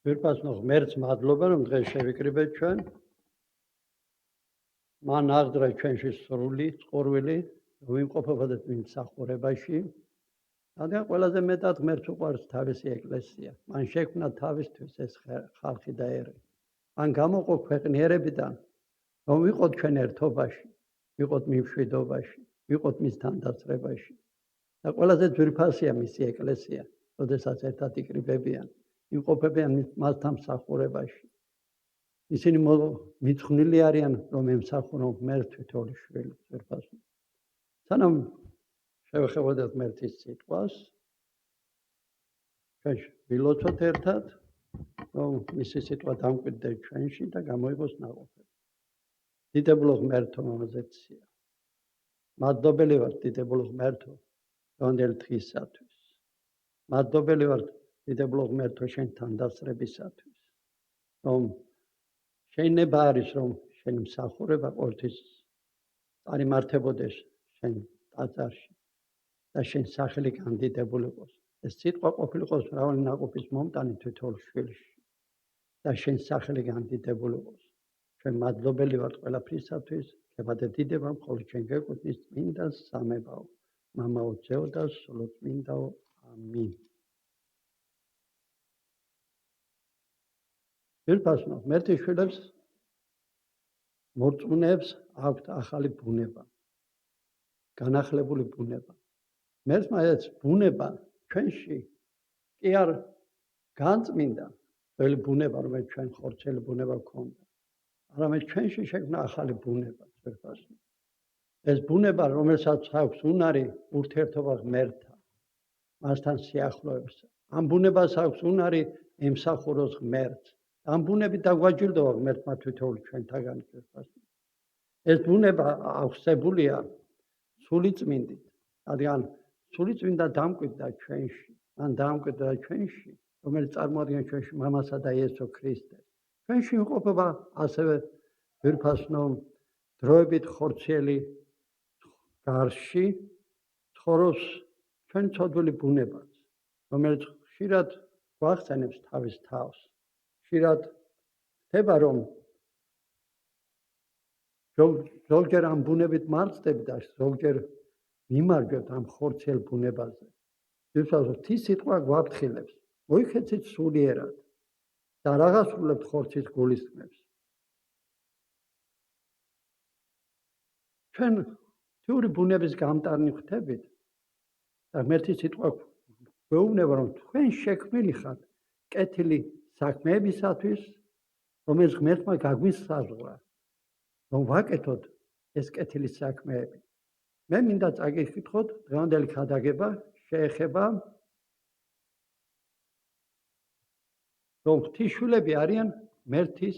ვირფასნო ღმერთს მადლობა, რომ დღეს შევიკრიბეთ ჩვენ. მან აღძრა ჩვენში სრული წყურვილი, რომ ვიმყოფებოდეთ მიმსახურებაში. რადგან ყველაზე მეტად ღმერთს უყვარს თავისი ეკლესია. მან შექმნა თავისთვის ეს ხალხი და ერი. მან გამოყო ქვეყნიერებიდან, რომ ვიყოთ ჩვენ ერთობაში, ვიყოთ მიმშვიდობაში, ვიყოთ მისთან დასწრებაში. და ყველაზე ძვირფასია მისი ეკლესია, როდესაც ერთად იკრიბებიან. იმყოფებიან მასთან მსახურებაში. ისინი მიძღვნილი არიან, რომ ემსახურონ ღმერთს თითოეული შვილი ძვირფასო. სანამ შევეხებოდეთ ღმერთის სიტყვას, ჩვენ ვილოცოთ ერთად, რომ მისი სიტყვა დამკვიდრდეს ჩვენში და გამოიღოს ნაყოფები. დიდებულო ღმერთო მომზეცია. მადლობელი ვარ დიდებულო ღმერთო დღევანდელი დღისათვის. მადლობელი ვარ დიდებულო ღმერთო შენთან დასწრებისათვის, რომ შეიძლება არის, რომ შენი მსახურება ყოველთვის წარიმართებოდეს შენ ტაძარში და შენ სახელი განდიდებული იყოს. ეს სიტყვა ყოფილიყოს მრავალი ნაყოფის მომტანი თითოეულ შვილში და შენ სახელი განდიდებული იყოს. ჩვენ მადლობელი ვართ ყველაფრისათვის, ქებადე დიდება მხოლოდ ჩვენ გეკუთვნის წმინდა სამებაო, მამაო ძეო და სულწმინდაო, ამინ. ვირფასნო ღმერთის შვილებს მორწმუნეებს აქვთ ახალი ბუნება, განახლებული ბუნება. ღმერთმა ეს ბუნება ჩვენში კი არ განწმინდა, ძველი ბუნება, რომელიც ჩვენ ხორცელი ბუნება გვქონდა, არამედ ჩვენში შექმნა ახალი ბუნება, ვირფასნო. ეს ბუნება, რომელსაც აქვს უნარი ურთიერთობა ღმერთთან, მასთან სიახლოვეს. ამ ბუნებას აქვს უნარი ემსახუროს ღმერთს. ამ ბუნებით დაგვაჯილდოვა ღმერთმა თითოეული ჩვენთაგანი ვირფასნო. ეს ბუნება აღსებულია სულიწმინდით, რადგან სულიწმინდა დამკვიდრდა ჩვენში, მან დაამკვიდრა ჩვენში, რომელიც წარმოადგენს ჩვენში მამასა და იესო ქრისტეს. ჩვენში იმყოფება ასევე ვირფასნო დროებით ხორციელი გარსში ცხოვრობს ჩვენი ცოდვილი ბუნებაც, რომელიც ხშირად გვახსენებს თავის თავს. ხშირად ხდება, რომ ზოგჯერ ამ ბუნებით მარცხდები და ზოგჯერ მიმარჯვებთ ამ ხორციელ ბუნებაზე. ვირფასნო ღვთის სიტყვა გვაფრთხილებს, მოიქეცით სულიერად და არ აღასრულებთ ხორცის გულისხმებს. ჩვენ თეორიული ბუნების გამტარნი ხვდებით და ღმერთის სიტყვა გვეუბნება, რომ თქვენ შექმნილი ხართ კეთილი საქმეებისათვის, რომელიც ღმერთმა გაგვისაზღვრა, რომ ვაკეთოთ ეს კეთილი საქმეები. მე მინდა წაგიკითხოთ დღევანდელი ქადაგება შეეხება, რომ ღვთისშვილები არიან ღმერთის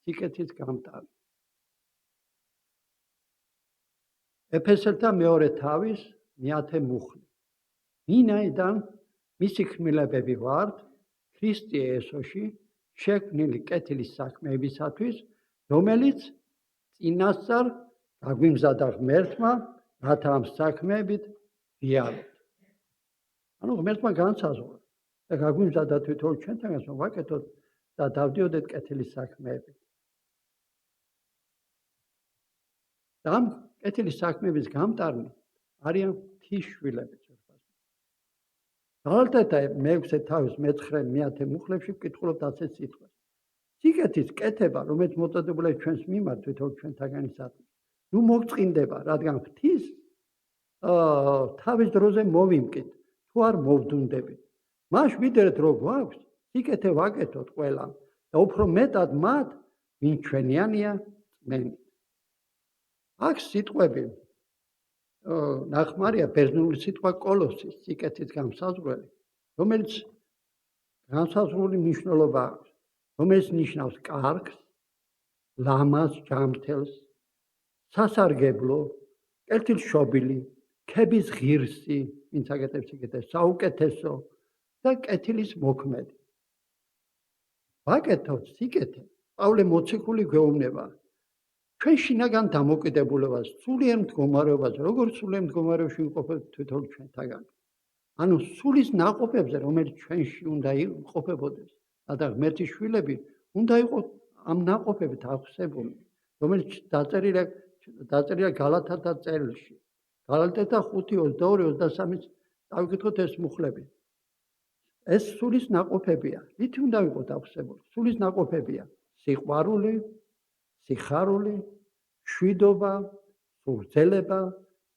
სიკეთის გამტარი. ეფესელთა მეორე თავის 9 მუხლი. ვინაიდან მისი ქმილებები ვართ ქრისტე იესოში შექმნილი კეთილი საქმეებისათვის, რომელიც წინასწარ გაგვიმზადა ღმერთმა, რათა ამ საქმეებით ვიაროთ. ანუ ღმერთმა განსაზღვრა და გაგვიმზადა თითოეულ ჩვენთანაც, რომ ვაკეთოთ და დავდიოდეთ კეთილი საქმეებით. და ამ კეთილი საქმეების გამტარნი არიან ღვთისშვილები. გალატათა 6 თავის 9 მუხლებში ვკითხულობთ ასეთ სიტყვას. სიკეთის კეთება, რომელიც მოწოდებულია ჩვენს მიმართ თითოეულ ჩვენთაგანისათვის, ნუ მოგწყინდება, რადგან ღვთის თავის დროზე მოვიმკით, თუ არ მოვდუნდებით. მას ვიდრეთ რო გვაქვს, სიკეთე ვაკეთოთ ყველამ და უფრო მეტად მათ, ვინ ჩვენიანია წმენით. აქ სიტყვები ნახმარია ბერძნული სიტყვა კოლოსის, სიკეთის გამსაზღვრელი, რომელიც განსაზღვრული მნიშვნელობა აქვს, რომელიც ნიშნავს კარგს, ლამაზ, ჯანმრთელს, სასარგებლო, კეთილშობილი, ქების ღირსი, ვინც აკეთებს სიკეთეს, საუკეთესო და კეთილის მოქმედი. ვაკეთოთ სიკეთე, პავლე მოციქული გვეუბნება ჩვენ შინაგან დამოკიდებულებას, სულიერ მდგომარეობაზე, როგორც სულიერ მდგომარეობაში ვიმყოფებთ თითოეულ ჩვენთაგანი. ანუ სულის ნაყოფებზე, რომელიც ჩვენში უნდა იმყოფებოდეს, და ღმერთის შვილები უნდა იყოს ამ ნაყოფებით აღსებული, რომელიც დაწერილია გალათათა წერილში. გალათათა 5:22-23 დავიკითხოთ ეს მუხლები. ეს სულის ნაყოფებია. რითი უნდა იყოს აღსებული? სულის ნაყოფებია: სიყვარული, სიხარული, მშვიდობა, სულძელება,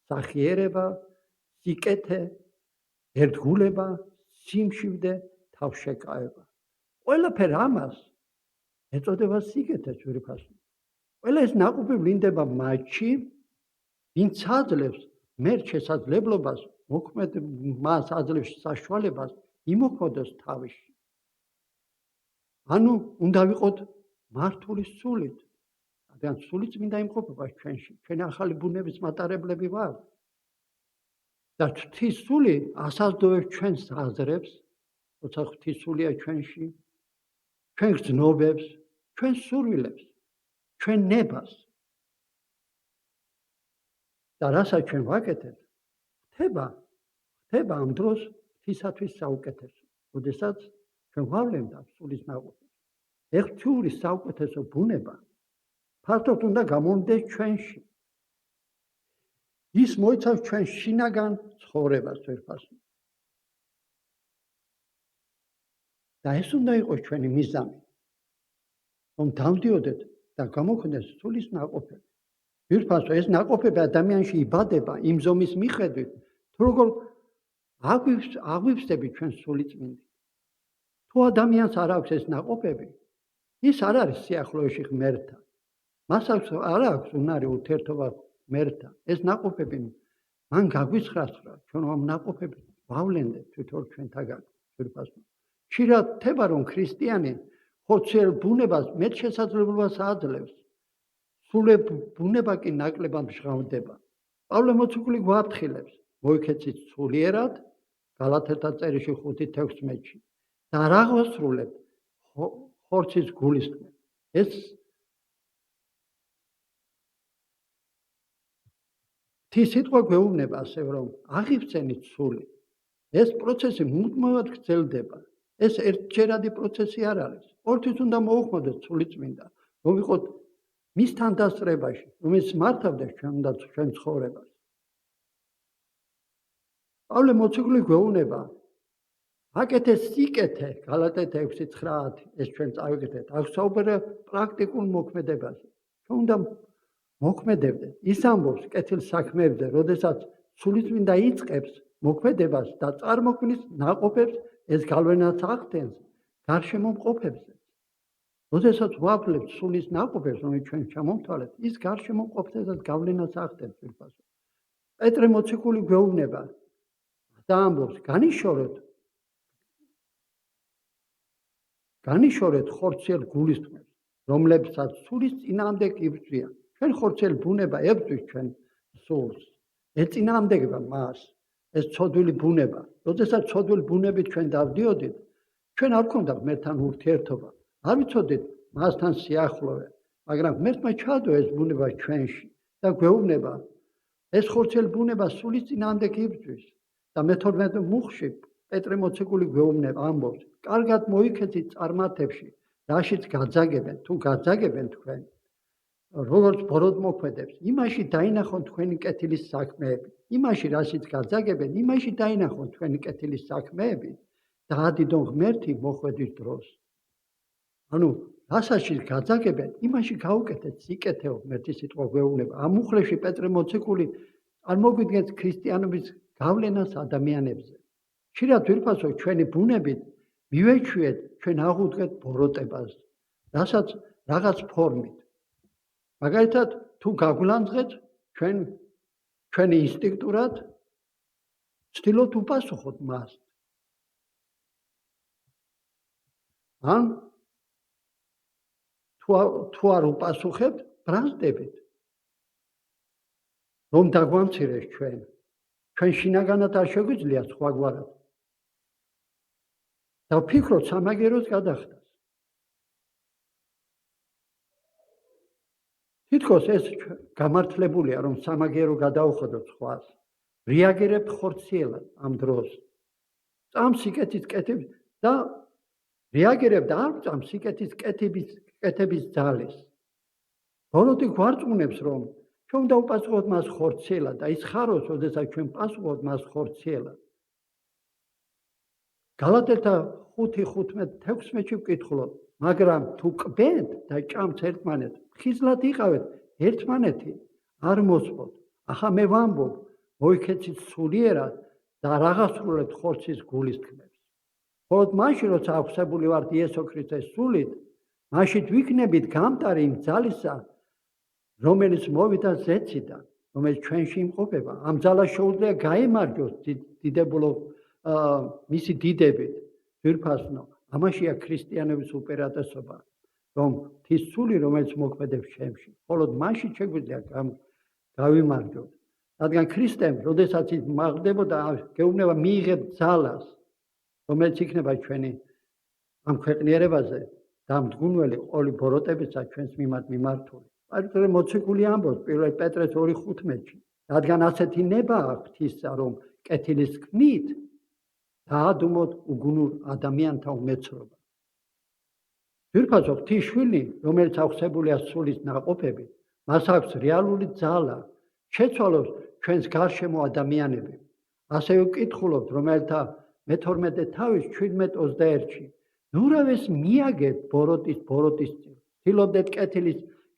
სახიერება, სიკეთე, ერთგულება, სიმშვიდე, თავშეკავება. ყველაფერ ამას ეწოდება სიკეთეს ძვირფასი. ყველა ეს ნაყოფი ვლინდება მათში, ვინც აძლევს ღმერთ შესაძლებლობას, მოქმედ მას აძლევს საშუალებას იმოქმედოს თავში. ანუ უნდა ვიყოთ მართული სულით. რადგან სული წმინდა იმყოფება ჩვენში, ჩვენ ახალი ბუნების მატარებლები ვართ. და ღვთის სული ასაზრდოებს ჩვენს აზრებს, როცა ღვთის სულია ჩვენში, ჩვენ გრძნობებს, ჩვენ სურვილებს, ჩვენ ნებას. და რასაც ჩვენ ვაკეთებთ, ხდება ამ დროს ღვთისათვის საუკეთესო. როდესაც ჩვენ ვავლენთ ამ სულის ნაყოფებს, ღვთიური საუკეთესო ბუნება ფართოდ უნდა გამომდეს ჩვენში. ის მოიცავს ჩვენ შინაგან ცხოვრებას ძვირფასო. და ეს უნდა იყოს ჩვენი მიზანი, რომ დავდიოდეთ და გამოგვქონდეს სულის ნაყოფები. ძვირფასო, ეს ნაყოფები ადამიანში იბადება იმ ზომის მიხედვით, თუ როგორ აღვივსდებით ჩვენ სული წმინდით. თუ ადამიანს არ აქვს ეს ნაყოფები, ის არ არის სიახლოვეში ღმერთთან. მას არ აქვს უნარი ურთიერთობა ღმერთთან. ეს ნაყოფები მან გაგვიცხრა, ჩვენ ამ ნაყოფებს ვავლენდეთ თვითონ ჩვენთაგან ძვირფასო. ხშირად ხდება, რომ ქრისტიანი ხორციელ ბუნებას მეტ შესაძლებლობას აძლევს. სულე ბუნება კი ნაკლებად მჟღავდება. პავლე მოციქული გვაფრთხილებს, მოიქეცით სულიერად, გალათათა წერილში 5:16-ში და არ აღასრულებთ ხორცის გულისხმებს. ეს თი სიტყვა გვეუბნება ასევე, რომ აღივსენით სული. ეს პროცესი მუდმივად გრძელდება. ეს ერთჯერადი პროცესი არ არის. ორთვის უნდა მოუხმოდეთ სული წმინდა, რომ ვიყოთ მისთან დასწრებაში, რომელიც მართავდეს ჩვენ ცხოვრებას. პავლე მოციქული გვეუბნება, აკეთეთ სიკეთე, გალათათა 6:9, ეს ჩვენ წავიკეთეთ. აქ საუბარია პრაქტიკულ მოქმედებაზე. ჩვენ უნდა მოქმედებდეთ. ის ამბობს კეთილ საქმეებზე, როდესაც სული წმინდა იწყებს მოქმედებას და წარმოქმნის ნაყოფებს, ეს გავლენას ახდენს გარშემო მყოფებზე. როდესაც ვავლევთ სულის ნაყოფებს, რომელიც ჩვენ ჩამოვთვალეთ, ის გარშემო მყოფებსაც გავლენას ახდენს ძვირფასო. პეტრე მოციქული გვეუბნება და ამბობს, განიშორეთ ხორციელ გულისხმებს, რომლებსაც სულის წინააღმდეგ იბრძვიან. ჩვენ ხორციელ ბუნება ებრძვის ჩვენ სულს. ეწინააღმდეგება მას, ეს ცოდვილი ბუნება. როდესაც ცოდვილი ბუნებით ჩვენ დავდიოდით, ჩვენ არ გქონდა ღმერთთან ურთიერთობა. არ ვიცოდით მასთან სიახლოვე, მაგრამ ღმერთმა ჩაადო ეს ბუნება ჩვენში და გვეუბნება, ეს ხორციელ ბუნება სულის წინააღმდეგ იბრძვის. და მე-12 მუხლში პეტრე მოციქული გვეუბნება, ამბობს, კარგად მოიქეცით წარმართებში, რაშიც გაძაგებენ, თუ გაძაგებენ თქვენ, როგორც ბოროტ მოქმედებს, იმაში დაინახონ თქვენი კეთილის საქმეები. იმაში, რაშიც გაძაგებენ, იმაში დაინახონ თქვენი კეთილის საქმეები და ადიდონ ღმერთი მოხვედრის დროს. ანუ, რასაც გაძაგებენ, იმაში გაუკეთეთ სიკეთეო, ღმერთის სიტყვა გვეუბნება. ამ მუხლებში პეტრე მოციქული წარმოგვიდგენს ქრისტიანობის გავლენას ადამიანებზე. ხშირად ძვირფასო ჩვენი ბუნებით მივეჩვიეთ, ჩვენ აღუდგეთ ბოროტებას, რასაც რაღაც ფორმით. მაგალითად, თუ გაგვლანძღეთ, ჩვენი ინსტინქტურად ვცდილობთ უპასუხოთ მას. ან თუ არ უპასუხებთ, ბრაზდებით, რომ დაგვამცირეს ჩვენ. ჩვენ შინაგანად არ შეგვიძლია სხვაგვარად. და ვფიქრობთ სამაგეროს გადახდას. თითქოს ეს გამართლებულია, რომ სამაგერო გადაუხადოთ სხვას. რეაგირებთ ხორციელად ამ დროს. წამს სიკეთით კეთებს და რეაგირებდა არ წამს სიკეთის კეთების ძალის. ბოროტი გვარწმუნებს, რომ ჩვენ უნდა უპასუხოთ მას ხორციელად და ის ხაროს, როდესაც ჩვენ პასუხობთ მას ხორციელად. გალატელთა 5:15-16-ში ვკითხულობ, მაგრამ თუ კბეთ და ჭამთ ერთმანეთს, ხიზლად იყავეთ ერთმანეთი, არ მოსწოთ. ახლა მე ვამბობ, მოიქეცით სულიერად და რაღაცრულებთ ხორცის გულისთქმებს. მხოლოდ მაშინ, როცა აღსებული ვართ იესო ქრისტეს სულით, მაშინ ვიქნებით გამტარი იმ ძალისა, რომელიც მოვიდა ზეციდან, რომელიც ჩვენში იმყოფება. ამ ძალას შეუძლია გაემარჯოს დიდებულო მისი დიდებით, ძვირფასნო. ამაშია ქრისტიანების უპირატესობა, რომ თის სული, რომელიც მოქმედებს ჩემში, მხოლოდ მაშინ შეგვიძლია გავიმარჯოთ. რადგან ქრისტემ, როდესაც ის მაღლდებოდა, გეუბნება მიიღებ ძალას, რომელიც იქნება ჩვენი ამ ქვეყნიერებაზე და მდგუნველი ყოველი ბოროტებისა ჩვენს მიმართ მიმართული. პეტრე მოციქული ამბობს 1 პეტრეს 2:15-ში, რადგან ასეთი ნება აქვთ ისა, რომ კეთილის თქმით დაადუმოთ უგუნურ ადამიანთა უმეცრობა. ძვირფასო ღვთისშვილი, რომელიც აღსებულია სულის ნაყოფებით, მას აქვს რეალური ძალა შეცვალოს ჩვენს გარშემო ადამიანები. ასევე ვკითხულობთ, რომელთა მე-12 თავის 17:21-ში. ნურავეს მიაგეთ ბოროტის წინ. ცდილობდეთ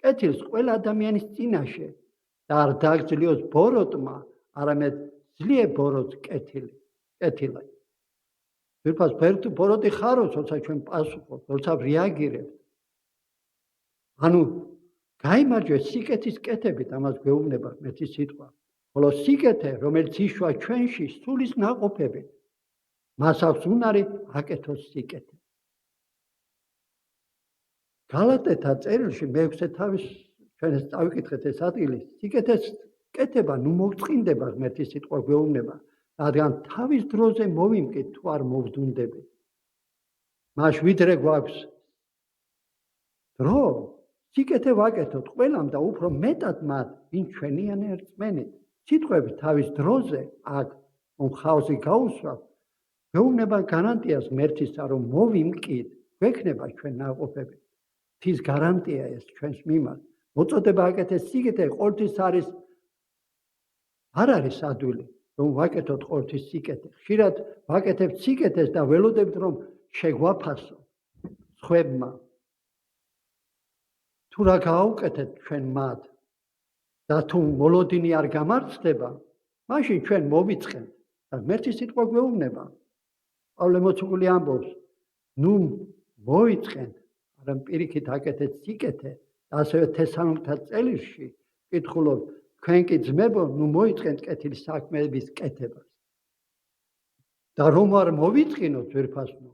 კეთილს ყველა ადამიანის წინაშე და არ დაგძლიოს ბოროტმა, არამედ ძლიერ ბოროტს კეთილი. ძვირფას ბოროტი ხარობს, როცა ჩვენ პასუხობთ, როცა რეაგირებთ. ანუ გაიმარჯვეს სიკეთის კეთებით, ამას გვეუბნება ღმერთის სიტყვა. ხოლო სიკეთე, რომელიც იშვა ჩვენში სულის ნაყოფებით, მას აქვს უნარი აკეთოს სიკეთე. გალატელთა წერილში მე-6 თავის ჩვენ ეს წავიკითხეთ ეს ადგილი, სიკეთის კეთება ნუ მოვწყინდება ღმერთის სიტყვა გვეუბნება, რადგან თავის დროზე მოვიმკით თუ არ მოვდუნდებით. მას ვიდრე გვაქვს დრო, სიკეთე ვაკეთოთ ყველამ და უფრო მეტად მათ, ვინ ჩვენიანი რწმენით. სიტყვები თავის დროზე აქ ხაოსი გაუსვათ, გვეუბნება გარანტიას ღმერთისა, რომ მოვიმკით, გვექნება ჩვენ ნაყოფები. თის გარანტია ეს ჩვენს მიმართ. მოწოდება აკეთეს სიკეთე, ყოველთვის არ არის ადვილი, რომ ვაკეთოთ ყოველთვის სიკეთე. ხშირად ვაკეთებთ სიკეთეს და ველოდებთ, რომ შეგვაფასო სხვებმა. თუ რა გააუკეთეთ ჩვენ მათ და თუ მოლოდინი არ გამართლდება, მაშინ ჩვენ მოვიწყენთ და ღმერთის სიტყვა გვეუბნება. პავლე მოციქული ამბობს, ნუ მოიწყენთ, არამედ პირიქით აკეთეთ სიკეთე, და ასევე თესალონიკთა წერილში ვკითხულობ, თქვენ კი ძმებო, ნუ მოიწყენთ კეთილი საქმეების კეთებას. და რომ არ მოვიწყინოთ ძვირფასნო,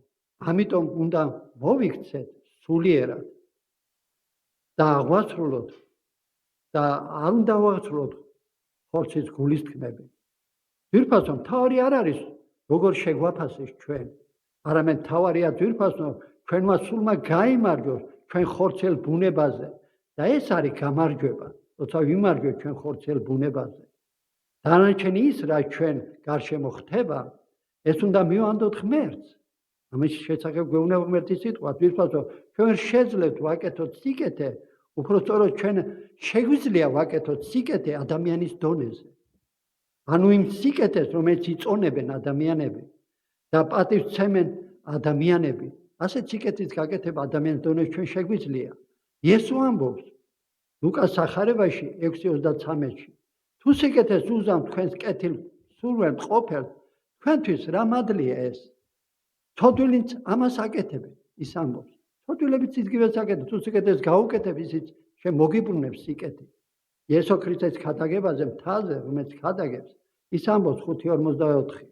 ამიტომ უნდა მოვიქცეთ სულიერად და აღვაწრულოთ და არ უნდა ვაღწრულოთ ხორცის გულისთქმები. ძვირფასო, მთავარი არ არის როგორ შეგვაფასეს ჩვენ, არამედ მთავარია ძვირფასო, ჩვენმა სულმა გაიმარჯოს ჩვენ ხორცელ ბუნებაზე და ეს არის გამარჯვება, როცა ვიმარჯვებთ ჩვენ ხორცელ ბუნებაზე. დანარჩენი ის, რა ჩვენ გარშემო ხდება, ეს უნდა მივანდოთ ღმერთს. ამის შესახებ გვეუბნება ღმერთის სიტყვა, ძვირფასო, ჩვენ შეძლებთ ვაკეთოთ სიკეთე, უფრო სწორად ჩვენ შეგვიძლია ვაკეთოთ სიკეთე ადამიანის დონეზე. ანუ იმ სიკეთეს, რომელიც იწონებენ ადამიანები და პატივს ცემენ ადამიანები, ასეთ სიკეთის გაკეთება ადამიანის დონეზე ჩვენ შეგვიძლია. იესო ამბობს ლუკას სახარებაში 6:33-ში, თუ სიკეთეს უზამთ თქვენს კეთილ სულველ ყოფილ, თქვენთვის რა მადლია ეს? ცოდვილიც ამას აკეთებენ, ის ამბობს. ცოდვილებიც იგივეს აკეთებს, თუ სიკეთეს გაუკეთებ, ისიც შენ მოგიბრუნებს სიკეთე. იესო ქრისტეს ქადაგებაზე მთაზე, რომელიც ქადაგებს, ის ამბობს 5:44.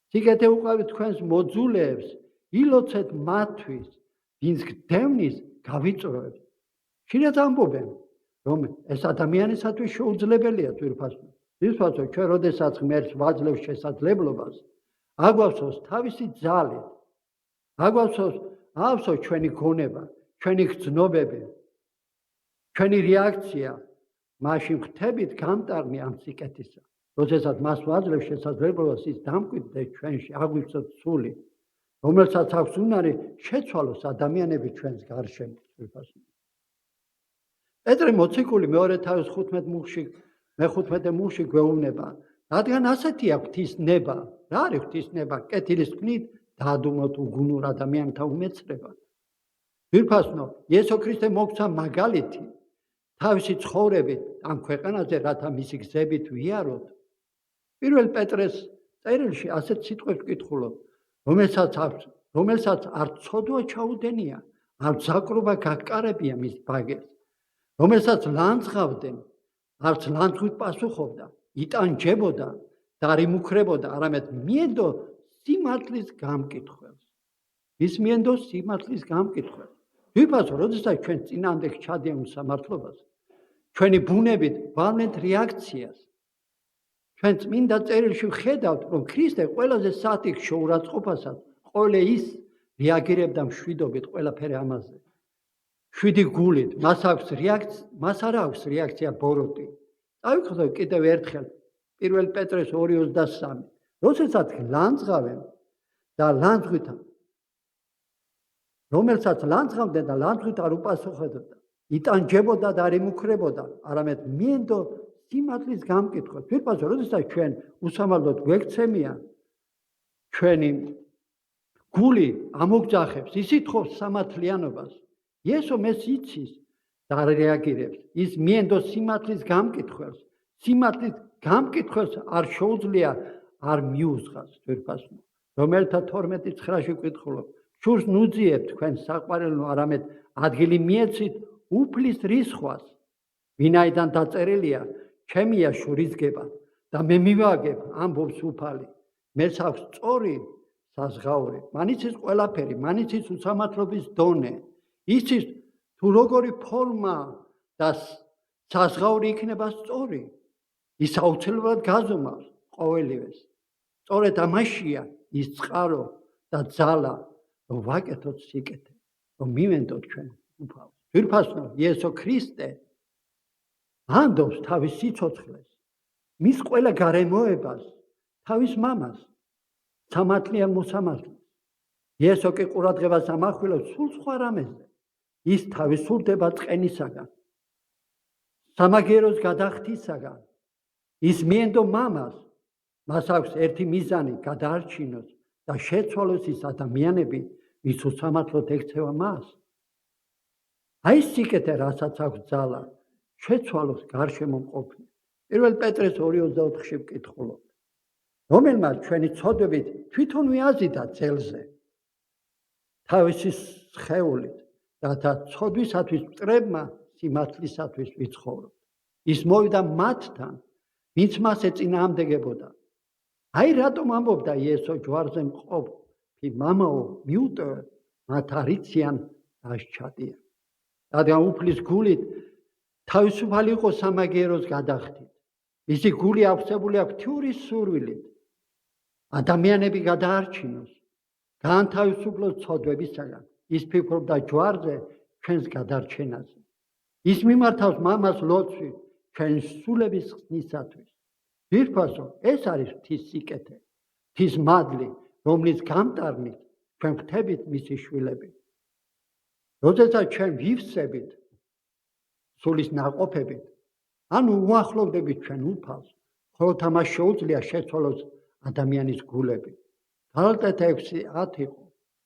სიკეთე უყავით თქვენს მოძულეებს, ილოცეთ მათთვის, ვინც გდევნის გავიწროებთ. ხშირად ამბობენ, რომ ეს ადამიანისათვის შეუძლებელია ძვირფასო. ძვირფასო, ჩვენ როდესაც ღმერთს ვაძლევს შესაძლებლობას, აგვავსოს თავისი ძალით, აგვავსოს ჩვენი გონება, ჩვენი გრძნობები, ჩვენი რეაქცია, მაშინ ხთებით გამტარნი ამ სიკეთისა. როდესაც მას ვაძლევს შესაძლებლობას, ის დამკვიდრდეს ჩვენში, აგვიქცოთ სული რომელსაც აქვს უნარი შეცვალოს ადამიანები ჩვენს გარშემო. პეტრე მოციქული მეორე თავის 15 მუხში გვეუბნება, რადგან ასეთი აქვს ღვთისნება, რა არის ღვთისნება? კეთილის თქმით დაადუმოთ უგუნურ ადამიანთა უმეცრება. ძვირფასნო, იესო ქრისტე მოგცა მაგალითი თავისი ცხოვრებით ამ ქვეყანაზე, რათა მისი გზებით ვიაროთ. პირველ პეტრეს წერილში ასეთ სიტყვებს ვკითხულობ, რომელსაც არ ცოდვა ჩაუდენია, არ ძაკრობა გაკარებია მის ბაგეს, რომელსაც ლანძღავდნენ, არც ლანძღვით პასუხობდა, იტანჯებოდა და არ იმუქრებოდა, არამედ მიენდო სიმართლის გამკითხველს. ვის მიენდო სიმართლის გამკითხველს? ძვირფასო, როდესაც ჩვენ წინააღმდეგ ჩადიან სამართლობას, ჩვენი ბუნებით ვავლენთ რეაქციას. ჩვენ წმინდა წერილში ვხედავთ, რომ ქრისტე ყველაზე სათიქშო ურაცხყოფასაც ყოველე ის რეაგირებდა მშვიდობით ყველაფერი ამაზე. შვიდი გულით, მას არ აქვს რეაქცია ბოროტი. წავიკითხოთ კიდევ ერთხელ 1 პეტრეს 2:23. როდესაც ლანძღავენ და რომელსაც ლანძღავდნენ და ლანძღვით არ უპასუხებდა, იტანჯებოდა და არ იმუქრებოდა, არამედ მიენდო სიმართლის გამკითხველს. ძვირფასო, როდესაც ჩვენ უსამართლოდ გვექცემია, ჩვენი გული ამოგძახებს, ისითხობს სამართლიანობას. იესო მეს იცის და არ რეაგირებს. ის მიენდო სიმართლის გამკითხველს. სიმართლის გამკითხველს არ შეუძლია არ მიუძღას. ძვირფასო, რომელთა 12:9-ში ვკითხულობ, შურს ნუძიებთ თქვენ საყვარელო, არამედ ადგილი მიეცით უფლის რისხვას, ვინაიდან დაწერილია, ჩემია შურისგება და მე მივაგებ, ამბობს უფალი. მეც აქვს სწორი საზღაური, მან იცის ყველაფერი, მან იცის უსამართლობის დონე, იცის თუ როგორი ფორმა და საზღაური იქნება სწორი, ის აუცილებლად გაზომავს ყოველივეს. სწორედ ამაშია ის წყარო და ძალა, რომ ვაკეთოთ სიკეთე, რომ მივენდოთ ჩვენ უფალს. ძვირფასო, იესო ქრისტე ანდობს თავის სიცოცხლეს, მის ყველა გარემოებას, თავის მამას, სამართლიან მოსამართლეს. იესო კი ყურადღებას ამახვილებს სულ სხვა რამეზე. ის თავისუფლდება წყენისაგან, სამაგეროს გადახდისაგან. ის მიენდო მამას, მას აქვს ერთი მიზანი, გადაარჩინოს და შეცვალოს ის ადამიანები, ვის უსამართლოდ ექცევა მას. აი ეს სიკეთე, რასაც აქვს ძალა, შეცვალოს გარშემო მყოფნი. 1 პეტრეს 2:24-ში ვკითხულობ, რომელმაც ჩვენი ცოდვებით თვითონ მიაზიდა ძელზე თავისი სხეულით, რათა ცოდვისათვის მტრებმა სიმართლისათვის ვიცხოვროთ. ის მოვიდა მათთან, ვინც მას ეწინააღმდეგებოდა. აი რატომ ამბობდა იესო ჯვარზე მყოფი მამაო, მიუტოვე, მათ არ იციან რას ჩადიან. რადგან უფლის გულით თავისუფალი იყო სამაგეროს გადახდით. მისი გული ავსებული აქვს თვრის სურვილით. ადამიანები გადაარჩინოს, გაანთავისუფლოს ცოდვებისაგან. ის ფიქრობდა ჯვარზე ჩვენს გადარჩენაზე. ის მიმართავს მამას ლოცვით ჩვენი სულების ხსნისათვის. ძვირფასო, ეს არის ღვთის სიკეთე, ღვთის მადლი, რომლის გამტარნით ჩვენ ვხდებით მისი შვილები. როდესაც ჩვენ ვივსებით სულის ნაყოფებით, ანუ უახლოვდებით ჩვენ უფალს, მხოლოდ ამას შეუძლია შეცვალოს ადამიანის გულები. გალატა 6:10 იყო.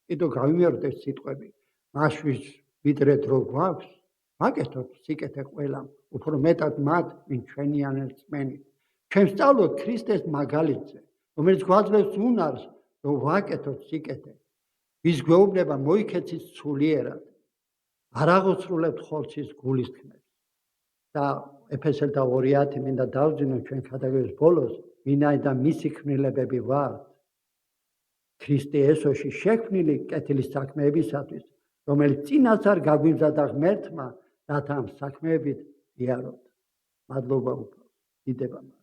კიდევ გავიმეორდეთ სიტყვები. მაშვის ვიდრე დრო გვაქვს, ვაკეთოთ სიკეთე ყველამ, უფრო მეტად მათ, ვინ ჩვენიან რწმენით. ჩვენ ვსწავლოთ ქრისტეს მაგალითზე, რომელიც გვაძლევს უნარს, რომ ვაკეთოთ სიკეთე. ვის გვეუბნება მოიქეცით სულიერად, არ აღოცრულებთ ხორცის გულისხმებს. და ეფესელთა 2:10 მინდა დავძინო ჩვენ ქადაგების ბოლოს, ვინაიდან მისი ქმნილებები ვართ ქრისტე იესოში შექმნილი კეთილის საქმეებისათვის, რომელიც წინასწარ გაგვიმზადა ღმერთმა, რათა ამ საქმეებით ვიაროთ. მადლობა უფალს, დიდება მას.